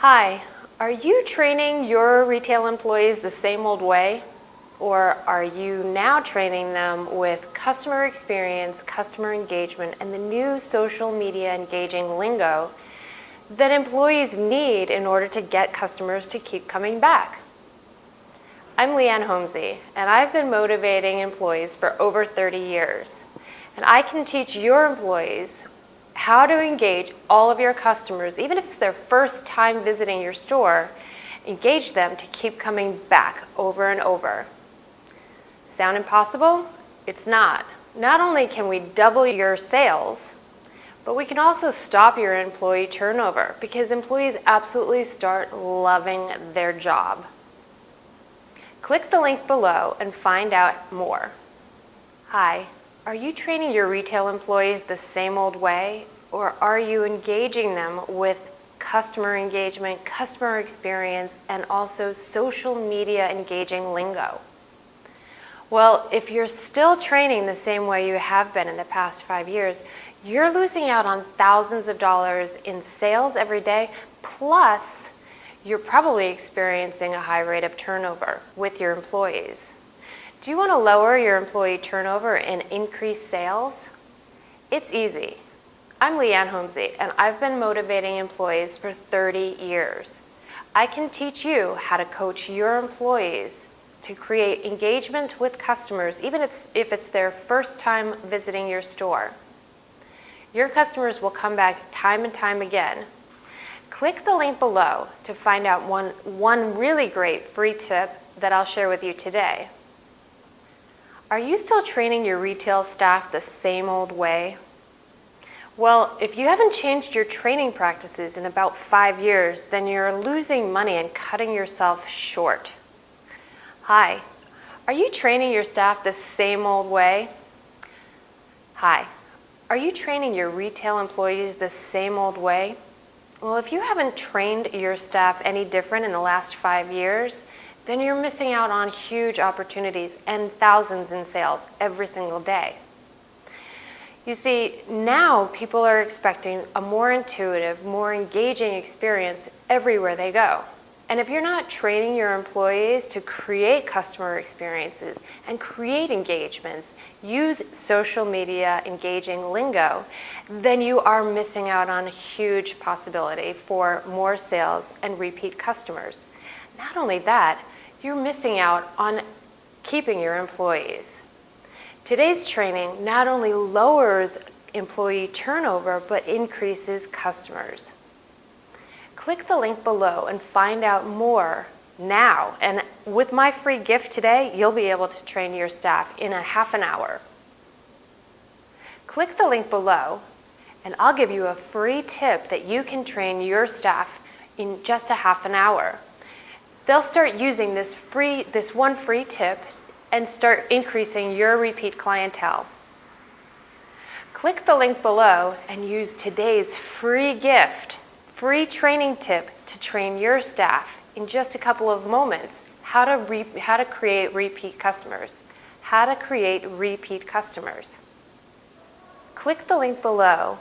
Hi, are you training your retail employees the same old way? Or are you now training them with customer experience, customer engagement, and the new social media engaging lingo that employees need in order to get customers to keep coming back? I'm LeeAnne Homsey, and I've been motivating employees for over 30 years. And I can teach your employees how to engage all of your customers, even if it's their first time visiting your store, engage them to keep coming back over and over. Sound impossible? It's not. Not only can we double your sales, but we can also stop your employee turnover because employees absolutely start loving their job. Click the link below and find out more. Hi, are you training your retail employees the same old way, or are you engaging them with customer engagement, customer experience, and also social media engaging lingo? Well, if you're still training the same way you have been in the past 5 years, you're losing out on thousands of dollars in sales every day, plus you're probably experiencing a high rate of turnover with your employees. Do you want to lower your employee turnover and increase sales? It's easy. I'm LeeAnne Homsey, and I've been motivating employees for 30 years. I can teach you how to coach your employees to create engagement with customers, even if it's their first time visiting your store. Your customers will come back time and time again. Click the link below to find out one really great free tip that I'll share with you today. Are you still training your retail staff the same old way? Well, if you haven't changed your training practices in about 5 years, then you're losing money and cutting yourself short. Hi, are you training your staff the same old way? Hi, are you training your retail employees the same old way? Well, if you haven't trained your staff any different in the last 5 years, then you're missing out on huge opportunities and thousands in sales every single day. You see, now people are expecting a more intuitive, more engaging experience everywhere they go. And if you're not training your employees to create customer experiences and create engagements, use social media engaging lingo, then you are missing out on a huge possibility for more sales and repeat customers. Not only that, you're missing out on keeping your employees. Today's training not only lowers employee turnover, but increases customers. Click the link below and find out more now. And with my free gift today, you'll be able to train your staff in a half an hour. Click the link below and I'll give you a free tip that you can train your staff in just a half an hour. They'll start using this one free tip and start increasing your repeat clientele. Click the link below and use today's free gift, free training tip to train your staff in just a couple of moments how to create repeat customers. How to create repeat customers. Click the link below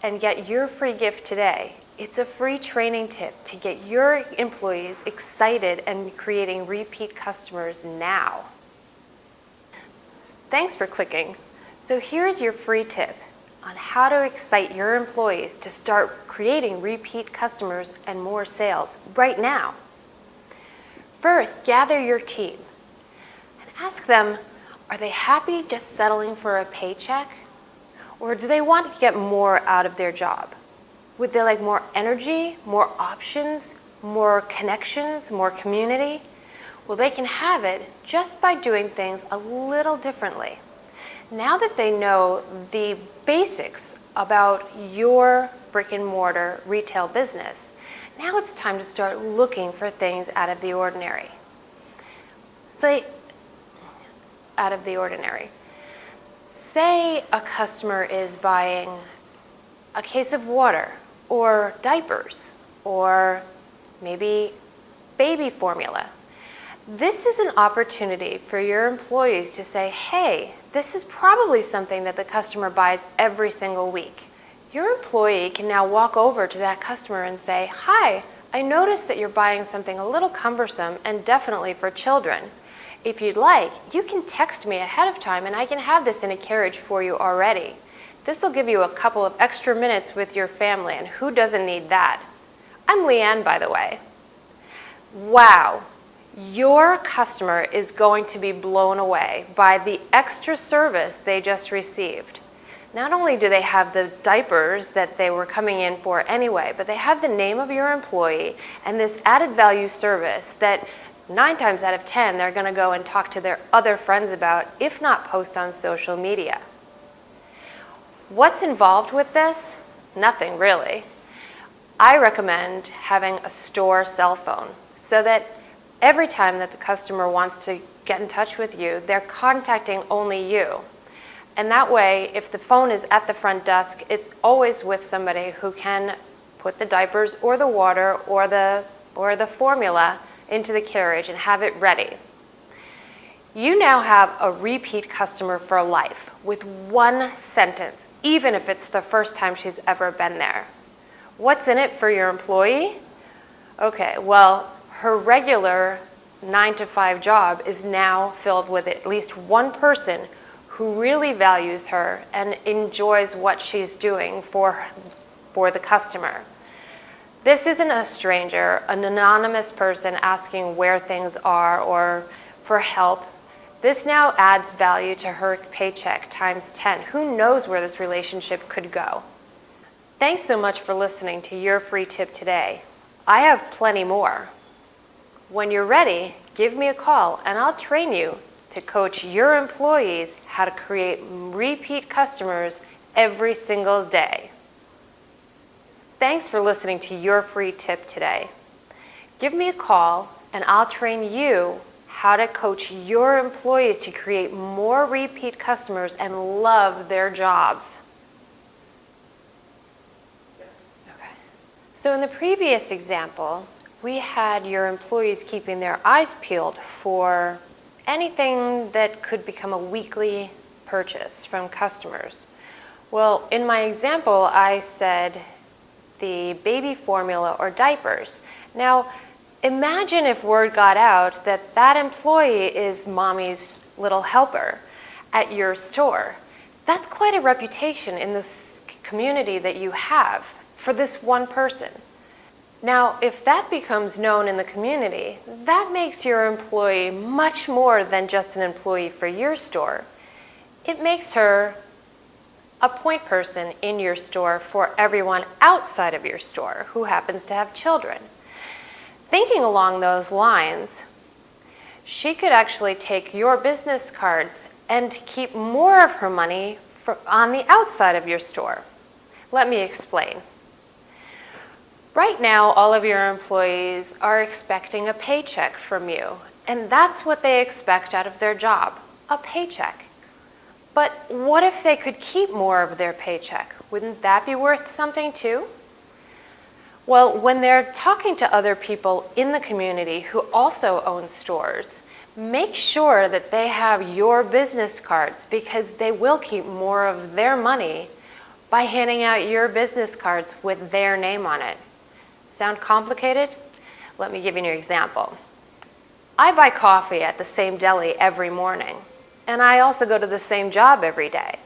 and get your free gift today. It's a free training tip to get your employees excited and creating repeat customers now. Thanks for clicking. So here's your free tip on how to excite your employees to start creating repeat customers and more sales right now. First, gather your team and ask them, are they happy just settling for a paycheck? Or do they want to get more out of their job? Would they like more energy, more options, more connections, more community? Well, they can have it just by doing things a little differently. Now that they know the basics about your brick and mortar retail business, now it's time to start looking for things out of the ordinary. Say a customer is buying a case of water or diapers or maybe baby formula. This is an opportunity for your employees to say, hey, this is probably something that the customer buys every single week. Your employee can now walk over to that customer and say, hi, I noticed that you're buying something a little cumbersome and definitely for children. If you'd like, you can text me ahead of time and I can have this in a carriage for you already. This will give you a couple of extra minutes with your family, and who doesn't need that? I'm LeeAnne, by the way. Wow, your customer is going to be blown away by the extra service they just received. Not only do they have the diapers that they were coming in for anyway, but they have the name of your employee and this added value service that 9 times out of 10 they're going to go and talk to their other friends about, if not post on social media. What's involved with this? Nothing really. I recommend having a store cell phone so that every time that the customer wants to get in touch with you, they're contacting only you. And that way, if the phone is at the front desk, it's always with somebody who can put the diapers or the water or the formula into the carriage and have it ready. You now have a repeat customer for life with one sentence, even if it's the first time she's ever been there. What's in it for your employee? Okay, well, her regular 9 to 5 job is now filled with at least one person who really values her and enjoys what she's doing for the customer. This isn't a stranger, an anonymous person asking where things are or for help. This now adds value to her paycheck times 10. Who knows where this relationship could go? Thanks so much for listening to your free tip today. I have plenty more. When you're ready, give me a call and I'll train you to coach your employees how to create repeat customers every single day. Thanks for listening to your free tip today. Give me a call and I'll train you how to coach your employees to create more repeat customers and love their jobs. Okay. So in the previous example, we had your employees keeping their eyes peeled for anything that could become a weekly purchase from customers. Well, in my example, I said the baby formula or diapers. Now, imagine if word got out that that employee is mommy's little helper at your store. That's quite a reputation in this community that you have for this one person. Now, if that becomes known in the community, that makes your employee much more than just an employee for your store. It makes her a point person in your store for everyone outside of your store who happens to have children. Thinking along those lines, she could actually take your business cards and keep more of her money on the outside of your store. Let me explain. Right now, all of your employees are expecting a paycheck from you, and that's what they expect out of their job, a paycheck. But what if they could keep more of their paycheck? Wouldn't that be worth something too? Well, when they're talking to other people in the community who also own stores, make sure that they have your business cards because they will keep more of their money by handing out your business cards with their name on it. Sound complicated? Let me give you an example. I buy coffee at the same deli every morning, and I also go to the same job every day.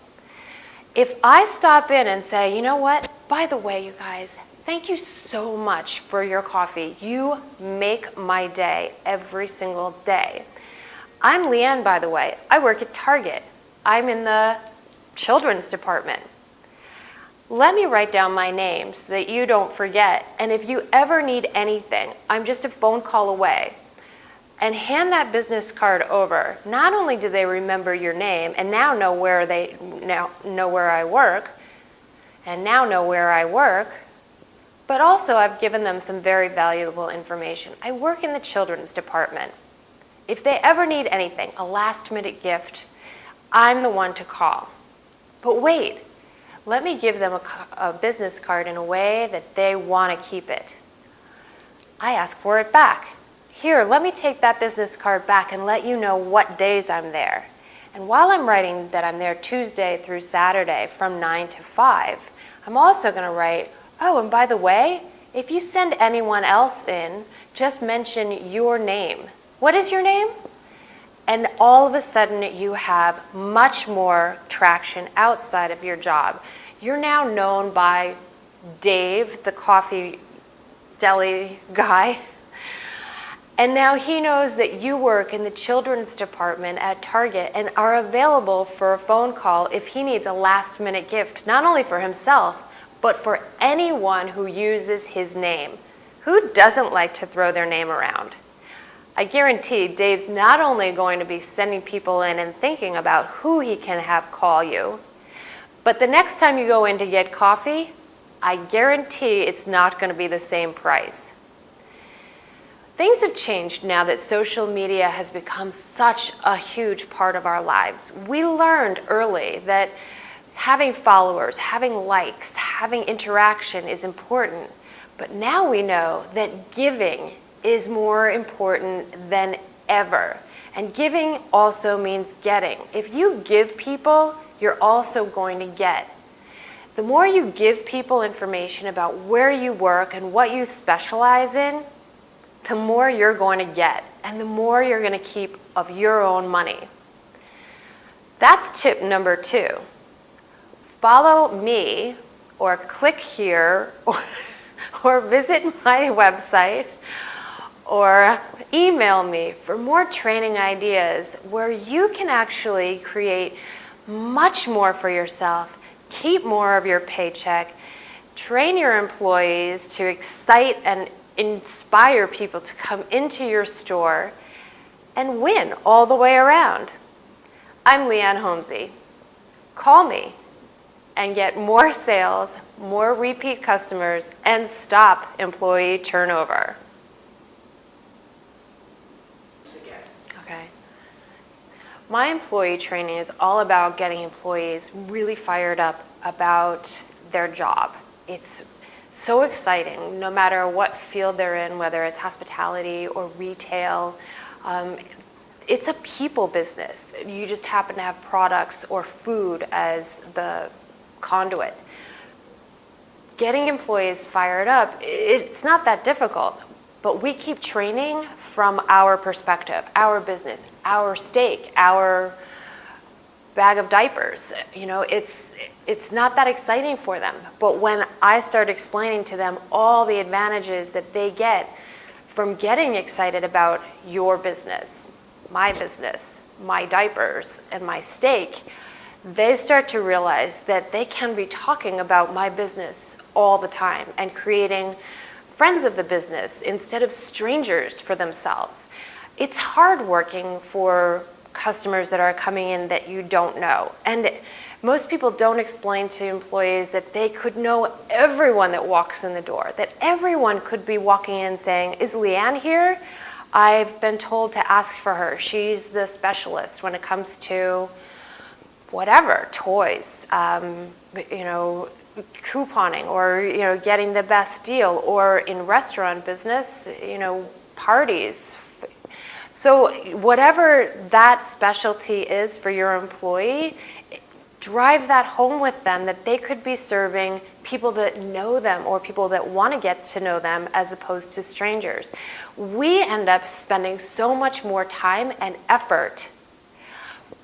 If I stop in and say, you know what, by the way, you guys, thank you so much for your coffee. You make my day every single day. I'm LeeAnne, by the way. I work at Target. I'm in the children's department. Let me write down my name so that you don't forget. And if you ever need anything, I'm just a phone call away. And hand that business card over. Not only do they remember your name and now know where I work, but also I've given them some very valuable information. I work in the children's department. If they ever need anything, a last-minute gift, I'm the one to call. But wait. Let me give them a business card in a way that they want to keep it. I ask for it back. Here, let me take that business card back and let you know what days I'm there. And while I'm writing that I'm there Tuesday through Saturday from 9 to 5, I'm also going to write, oh, and by the way, If you send anyone else in, just mention your name. What is your name? And all of a sudden you have much more traction outside of your job. You're now known by Dave, the coffee deli guy. And now he knows that you work in the children's department at Target and are available for a phone call if he needs a last-minute gift, not only for himself, but for anyone who uses his name. Who doesn't like to throw their name around? I guarantee Dave's not only going to be sending people in and thinking about who he can have call you, but the next time you go in to get coffee, I guarantee it's not going to be the same price. Things have changed now that social media has become such a huge part of our lives. We learned early that having followers, having likes, having interaction is important, but now we know that giving is more important than ever. And giving also means getting. If you give people, you're also going to get. The more you give people information about where you work and what you specialize in, the more you're going to get, and the more you're going to keep of your own money. That's tip number 2. Follow me, or click here, or visit my website, or email me for more training ideas where you can actually create much more for yourself, keep more of your paycheck, train your employees to excite and inspire people to come into your store, and win all the way around. I'm LeeAnne Homsey. Call me and get more sales, more repeat customers, and stop employee turnover. Okay. My employee training is all about getting employees really fired up about their job. It's so exciting, no matter what field they're in, whether it's hospitality or retail. It's a people business. You just happen to have products or food as the conduit. Getting employees fired up, it's not that difficult, but we keep training from our perspective, our business, our steak, our bag of diapers. You know, it's not that exciting for them. But when I start explaining to them all the advantages that they get from getting excited about your business, my diapers, and my steak, they start to realize that they can be talking about my business all the time and creating friends of the business instead of strangers for themselves. It's hard working for customers that are coming in that you don't know. And most people don't explain to employees that they could know everyone that walks in the door, that everyone could be walking in saying, "Is LeeAnne here? I've been told to ask for her. She's the specialist when it comes to whatever, toys, couponing, or getting the best deal, or in restaurant business, parties." So whatever that specialty is for your employee, drive that home with them, that they could be serving people that know them or people that want to get to know them as opposed to strangers. We end up spending so much more time and effort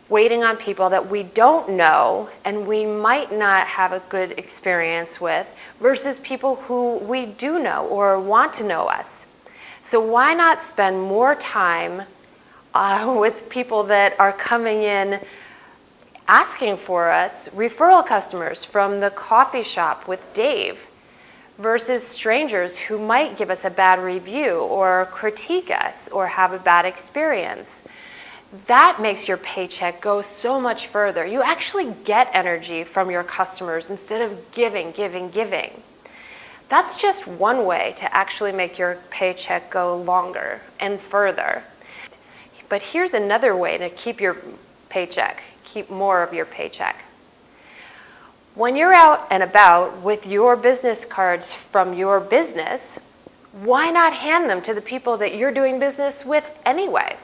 waiting on people that we don't know and we might not have a good experience with versus people who we do know or want to know us. So why not spend more time with people that are coming in asking for us, referral customers from the coffee shop with Dave, versus strangers who might give us a bad review or critique us or have a bad experience. That makes your paycheck go so much further. You actually get energy from your customers instead of giving. That's just one way to actually make your paycheck go longer and further. But here's another way to keep your paycheck, keep more of your paycheck. When you're out and about with your business cards from your business, why not hand them to the people that you're doing business with anyway?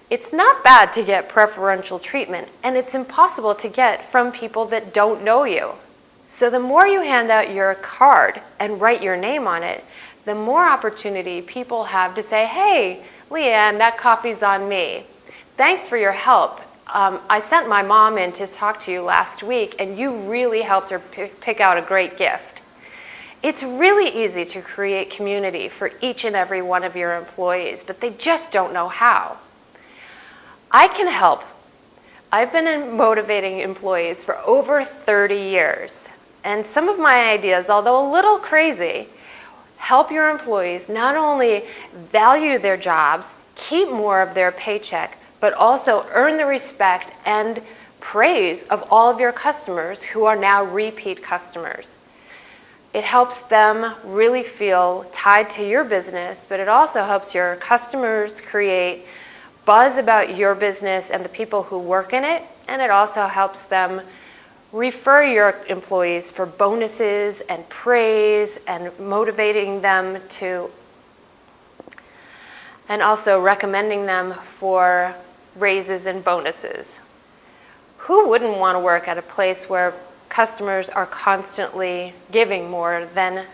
It's not bad to get preferential treatment, and it's impossible to get from people that don't know you. So the more you hand out your card and write your name on it, the more opportunity people have to say, hey, LeeAnne, that coffee's on me. Thanks for your help. I sent my mom in to talk to you last week, and you really helped her pick out a great gift. It's really easy to create community for each and every one of your employees, but they just don't know how. I can help. I've been motivating employees for over 30 years, and some of my ideas, although a little crazy, help your employees not only value their jobs, keep more of their paycheck, but also earn the respect and praise of all of your customers who are now repeat customers. It helps them really feel tied to your business, but it also helps your customers create buzz about your business and the people who work in it, and it also helps them refer your employees for bonuses and praise and motivating them to, and also recommending them for raises and bonuses. Who wouldn't want to work at a place where customers are constantly giving more than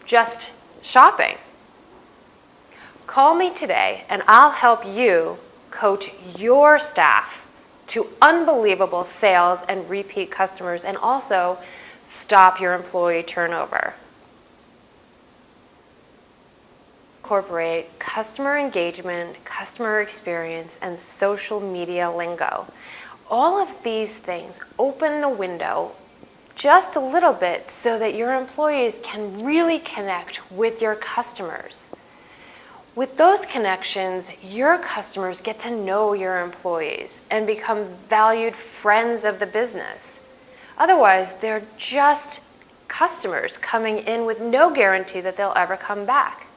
just shopping? Call me today and I'll help you coach your staff to unbelievable sales and repeat customers, and also stop your employee turnover. Incorporate customer engagement, customer experience, and social media lingo. All of these things open the window just a little bit so that your employees can really connect with your customers. With those connections, your customers get to know your employees and become valued friends of the business. Otherwise, they're just customers coming in with no guarantee that they'll ever come back.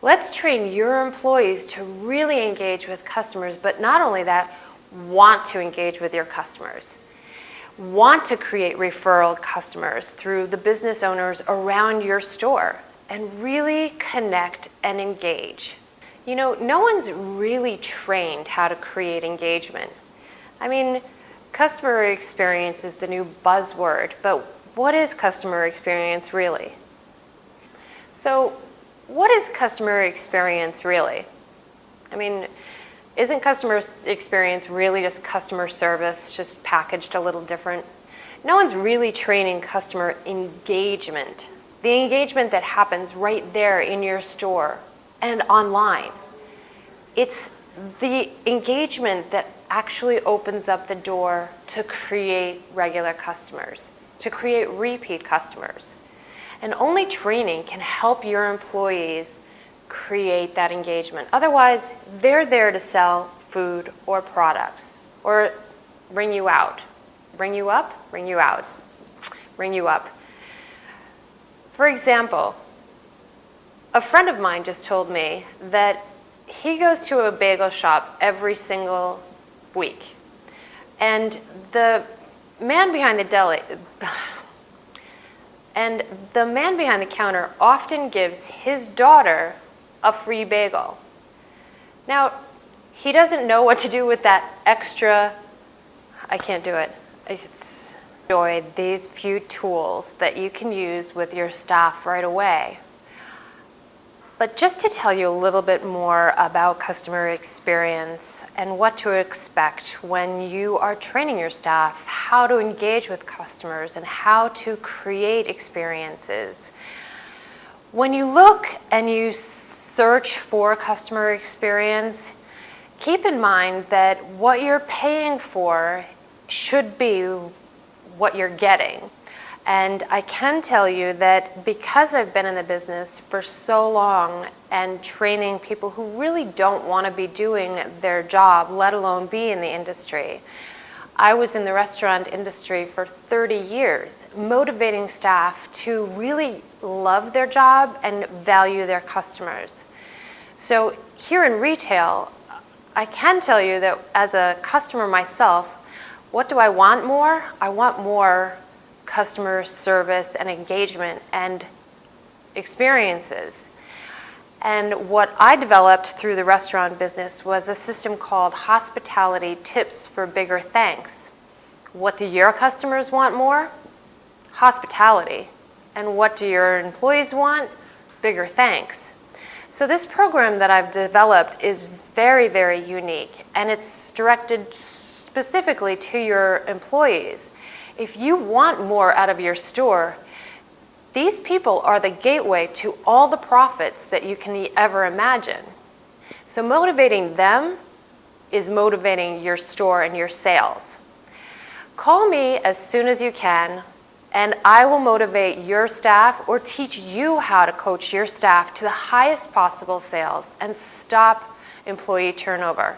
Let's train your employees to really engage with customers, but not only that, want to engage with your customers. Want to create referral customers through the business owners around your store, and really connect and engage. You know, no one's really trained how to create engagement. I mean, customer experience is the new buzzword, but what is customer experience really? So, what is customer experience really? I mean, isn't customer experience really just customer service, just packaged a little different? No one's really training customer engagement. The engagement that happens right there in your store and online. It's the engagement that actually opens up the door to create regular customers, to create repeat customers. And only training can help your employees create that engagement. Otherwise, they're there to sell food or products, or ring you out. Ring you up, ring you out, ring you up. For example, a friend of mine just told me that he goes to a bagel shop every single week. And the man behind the counter often gives his daughter a free bagel. Now, he doesn't know what to do with that extra, I can't do it. Enjoy these few tools that you can use with your staff right away. But just to tell you a little bit more about customer experience and what to expect when you are training your staff, how to engage with customers and how to create experiences. When you look and you search for customer experience, keep in mind that what you're paying for should be what you're getting. And I can tell you that because I've been in the business for so long and training people who really don't want to be doing their job, let alone be in the industry. I was in the restaurant industry for 30 years, motivating staff to really love their job and value their customers. So here in retail, I can tell you that as a customer myself, what do I want more? I want more customer service and engagement and experiences. And what I developed through the restaurant business was a system called Hospitality Tips for Bigger Thanks. What do your customers want more? Hospitality. And what do your employees want? Bigger thanks. So this program that I've developed is very, very unique, and it's directed specifically to your employees. If you want more out of your store, these people are the gateway to all the profits that you can ever imagine. So motivating them is motivating your store and your sales. Call me as soon as you can, and I will motivate your staff or teach you how to coach your staff to the highest possible sales and stop employee turnover.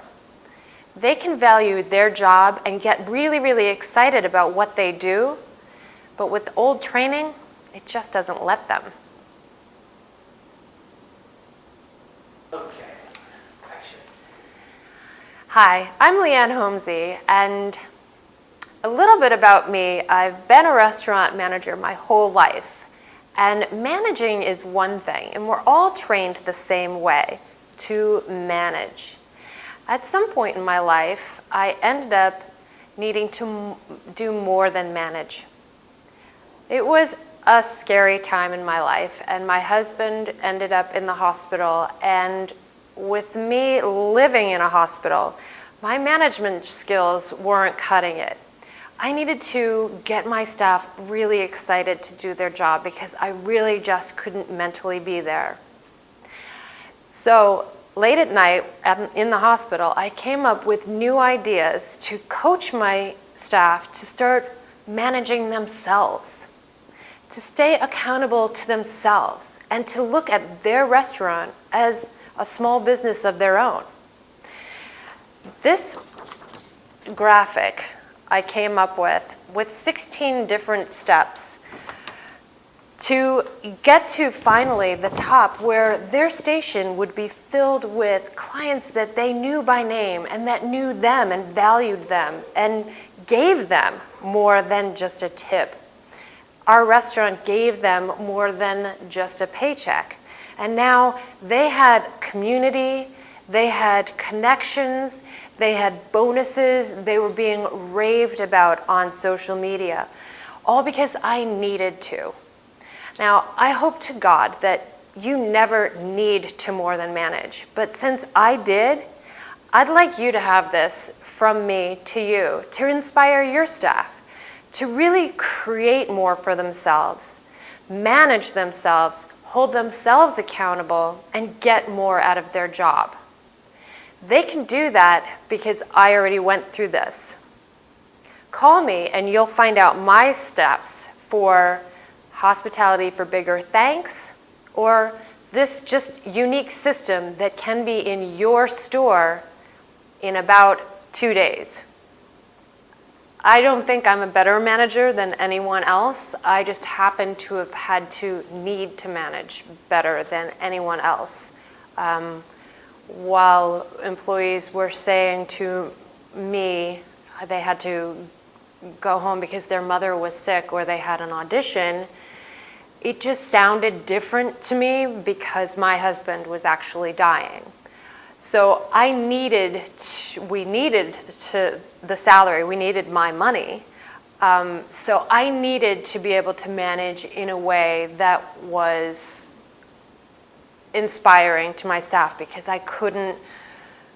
They can value their job and get really, really excited about what they do, but with old training, it just doesn't let them. Hi, I'm LeeAnne Homsey, and a little bit about me. I've been a restaurant manager my whole life, and managing is one thing, and we're all trained the same way, to manage. At some point in my life, I ended up needing to do more than manage. It was a scary time in my life, and my husband ended up in the hospital, and with me living in a hospital, my management skills weren't cutting it. I needed to get my staff really excited to do their job because I really just couldn't mentally be there. So late at night in the hospital, I came up with new ideas to coach my staff to start managing themselves, to stay accountable to themselves, and to look at their restaurant as a small business of their own. This graphic I came up with 16 different steps to get to finally the top where their station would be filled with clients that they knew by name and that knew them and valued them and gave them more than just a tip. Our restaurant gave them more than just a paycheck. And now they had community, they had connections, they had bonuses, they were being raved about on social media, all because I needed to. Now, I hope to God that you never need to more than manage, but since I did, I'd like you to have this from me to you, to inspire your staff, to really create more for themselves, manage themselves, hold themselves accountable, and get more out of their job. They can do that because I already went through this. Call me and you'll find out my steps for hospitality for bigger thanks, or this just unique system that can be in your store in about 2 days. I don't think I'm a better manager than anyone else. I just happen to have had to need to manage better than anyone else. While employees were saying to me they had to go home because their mother was sick or they had an audition, it just sounded different to me because my husband was actually dying. So we needed the salary, we needed my money. So I needed to be able to manage in a way that was inspiring to my staff because I couldn't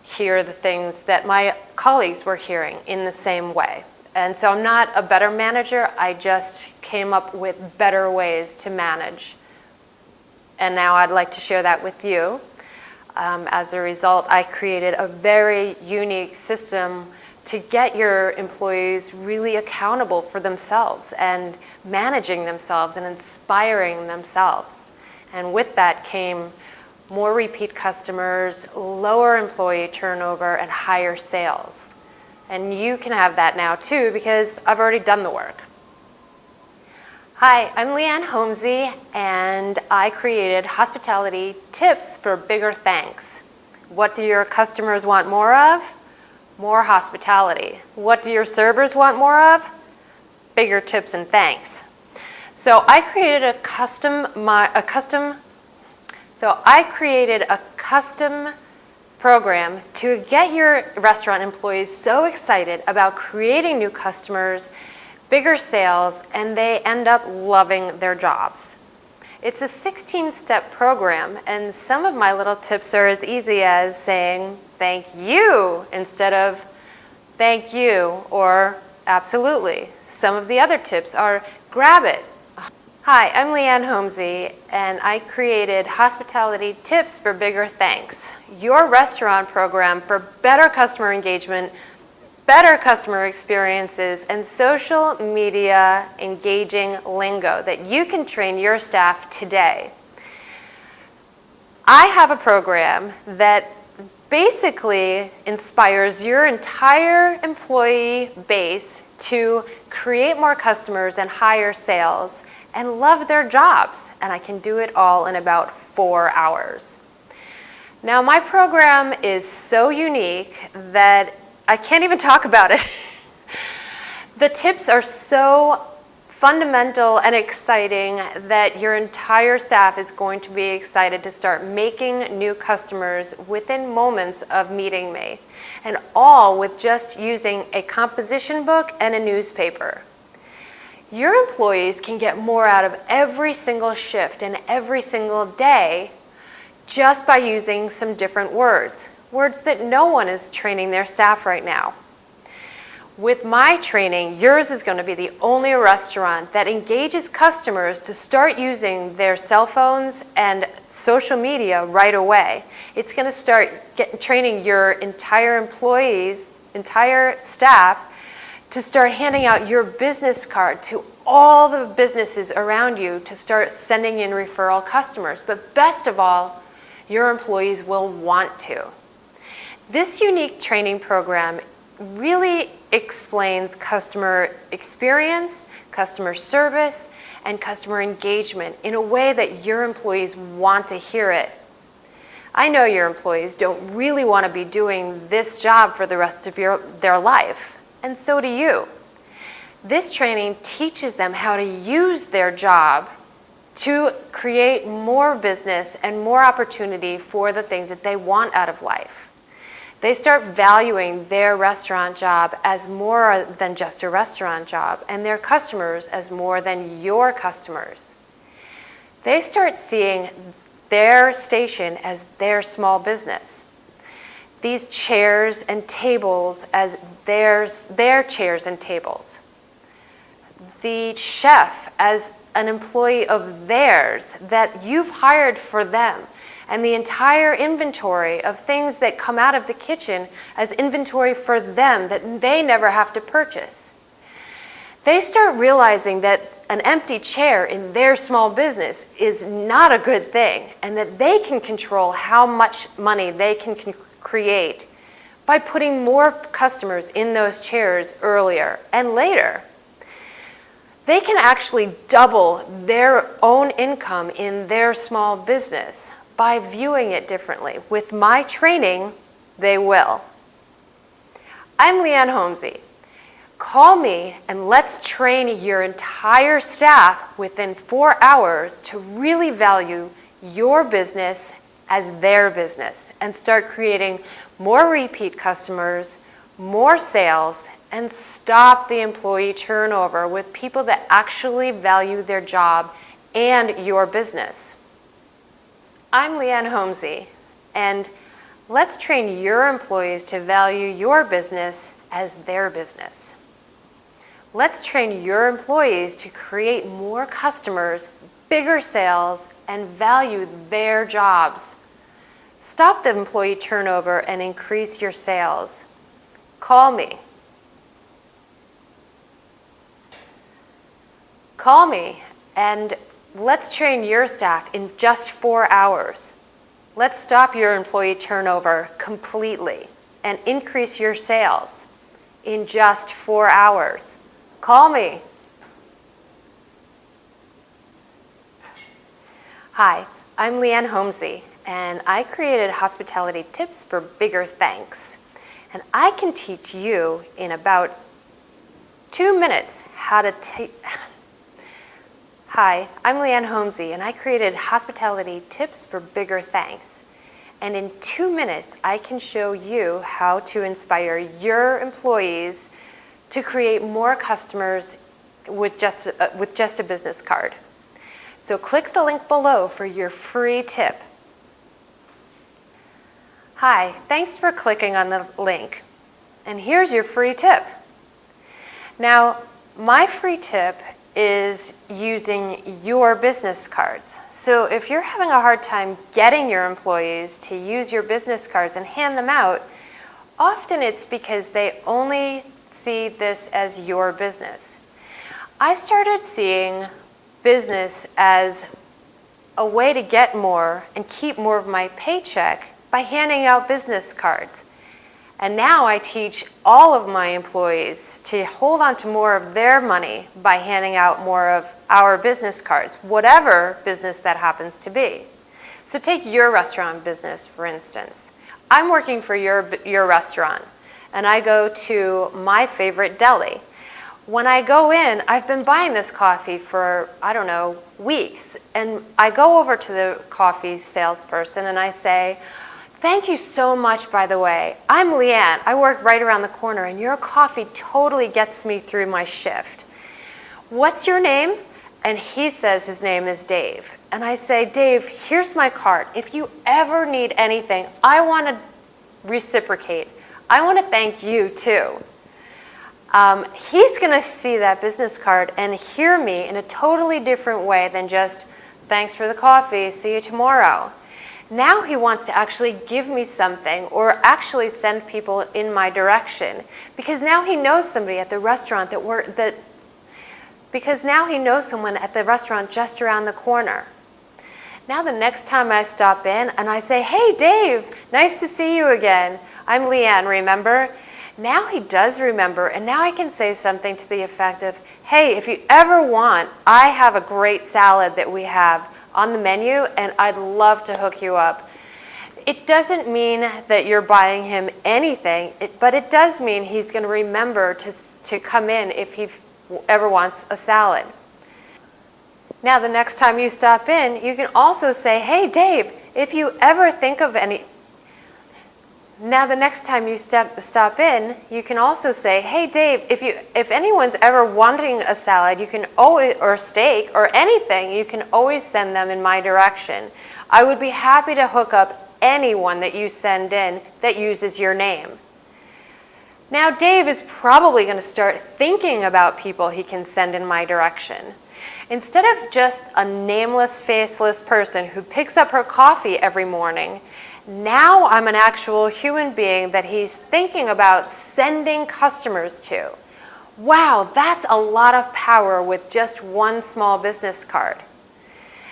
hear the things that my colleagues were hearing in the same way. And so I'm not a better manager, I just came up with better ways to manage. And now I'd like to share that with you. As a result, I created a very unique system to get your employees really accountable for themselves and managing themselves and inspiring themselves. And with that came more repeat customers, lower employee turnover, and higher sales. And you can have that now too because I've already done the work. Hi, I'm LeeAnne Homsey, and I created hospitality tips for bigger thanks. What do your customers want more of? More hospitality. What do your servers want more of? Bigger tips and thanks. So I created a custom program to get your restaurant employees so excited about creating new customers, bigger sales, and they end up loving their jobs. It's a 16-step program, and some of my little tips are as easy as saying thank you instead of thank you or absolutely. Some of the other tips are grab it. Hi, I'm LeeAnne Homsey, and I created Hospitality Tips for Bigger Thanks, your restaurant program for better customer engagement, better customer experiences, and social media engaging lingo that you can train your staff today. I have a program that basically inspires your entire employee base to create more customers and higher sales and love their jobs, and I can do it all in about 4 hours. Now, my program is so unique that I can't even talk about it. The tips are so fundamental and exciting that your entire staff is going to be excited to start making new customers within moments of meeting me, and all with just using a composition book and a newspaper. Your employees can get more out of every single shift and every single day just by using some different words that no one is training their staff right now. With my training, yours is going to be the only restaurant that engages customers to start using their cell phones and social media right away. It's going to start training your entire employees, entire staff, to start handing out your business card to all the businesses around you to start sending in referral customers. But best of all, your employees will want to. This unique training program really explains customer experience, customer service, and customer engagement in a way that your employees want to hear it. I know your employees don't really want to be doing this job for the rest of their life, and so do you. This training teaches them how to use their job to create more business and more opportunity for the things that they want out of life. They start valuing their restaurant job as more than just a restaurant job, and their customers as more than your customers. They start seeing their station as their small business. These chairs and tables as their chairs and tables. The chef as an employee of theirs that you've hired for them, and the entire inventory of things that come out of the kitchen as inventory for them that they never have to purchase. They start realizing that an empty chair in their small business is not a good thing, and that they can control how much money they can create by putting more customers in those chairs earlier and later. They can actually double their own income in their small business by viewing it differently. With my training, they will. I'm LeeAnne Homsey. Call me and let's train your entire staff within 4 hours to really value your business as their business and start creating more repeat customers, more sales, and stop the employee turnover with people that actually value their job and your business. I'm LeeAnne Homsey, and let's train your employees to value your business as their business. Let's train your employees to create more customers, bigger sales, and value their jobs. Stop the employee turnover and increase your sales. Call me. Call me and let's train your staff in just 4 hours. Let's stop your employee turnover completely and increase your sales in just 4 hours. Call me. Hi, I'm LeeAnne Homsey, and I created Hospitality Tips for Bigger Thanks. And I can teach you in about 2 minutes how to Hi, I'm LeeAnne Homsey, and I created Hospitality Tips for Bigger Thanks. And in 2 minutes, I can show you how to inspire your employees to create more customers with just a business card. So click the link below for your free tip. Hi, thanks for clicking on the link. And here's your free tip. Now, my free tip is using your business cards. So if you're having a hard time getting your employees to use your business cards and hand them out, often it's because they only see this as your business. I started seeing business as a way to get more and keep more of my paycheck by handing out business cards. And now I teach all of my employees to hold on to more of their money by handing out more of our business cards, whatever business that happens to be. So take your restaurant business, for instance. I'm working for your restaurant, and I go to my favorite deli. When I go in, I've been buying this coffee for, I don't know, weeks, and I go over to the coffee salesperson and I say, "Thank you so much, by the way. I'm LeeAnne. I work right around the corner, and your coffee totally gets me through my shift. What's your name?" And he says his name is Dave. And I say, "Dave, here's my card. If you ever need anything, I want to reciprocate. I want to thank you too." He's going to see that business card and hear me in a totally different way than just, "Thanks for the coffee, see you tomorrow." Now he wants to actually give me something or actually send people in my direction, because now he knows somebody at the restaurant because now he knows someone at the restaurant just around the corner. Now the next time I stop in and I say, "Hey Dave, nice to see you again. I'm LeeAnne, remember?" Now he does remember, and now I can say something to the effect of, "Hey, if you ever want, I have a great salad that we have on the menu, and I'd love to hook you up." It doesn't mean that you're buying him anything, but it does mean he's going to remember to come in if he ever wants a salad. Now, the next time you stop in, you can also say, "Hey, Dave, if you ever think of any..." Now, the next time you stop in, you can also say, "Hey, Dave, if anyone's ever wanting a salad, you can always, or steak, or anything, you can always send them in my direction. I would be happy to hook up anyone that you send in that uses your name." Now, Dave is probably going to start thinking about people he can send in my direction. Instead of just a nameless, faceless person who picks up her coffee every morning, now I'm an actual human being that he's thinking about sending customers to. Wow, that's a lot of power with just one small business card.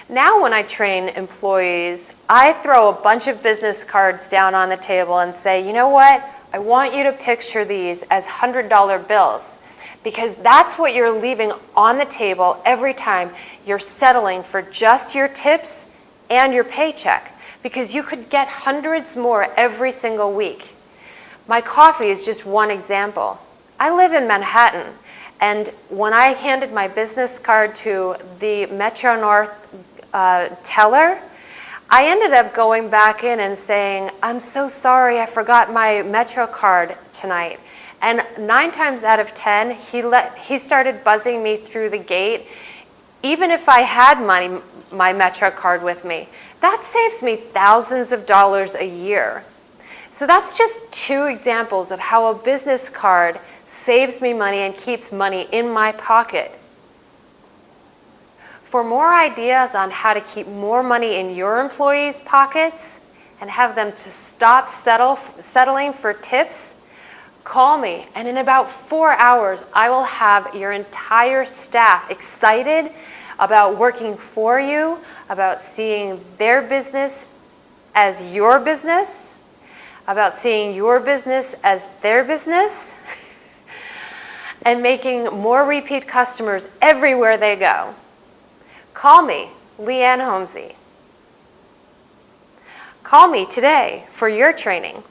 Now when I train employees, I throw a bunch of business cards down on the table and say, "You know what? I want you to picture these as $100 bills, because that's what you're leaving on the table every time you're settling for just your tips and your paycheck, because you could get hundreds more every single week." My coffee is just one example. I live in Manhattan, and when I handed my business card to the Metro North teller, I ended up going back in and saying, "I'm so sorry, I forgot my Metro card tonight." And 9 times out of 10, he started buzzing me through the gate, even if I had my Metro card with me. That saves me thousands of dollars a year. So that's just 2 examples of how a business card saves me money and keeps money in my pocket. For more ideas on how to keep more money in your employees' pockets and have them to stop settling for tips, call me, and in about 4 hours, I will have your entire staff excited about working for you, about seeing their business as your business, about seeing your business as their business, and making more repeat customers everywhere they go. Call me, LeeAnne Homsey. Call me today for your training.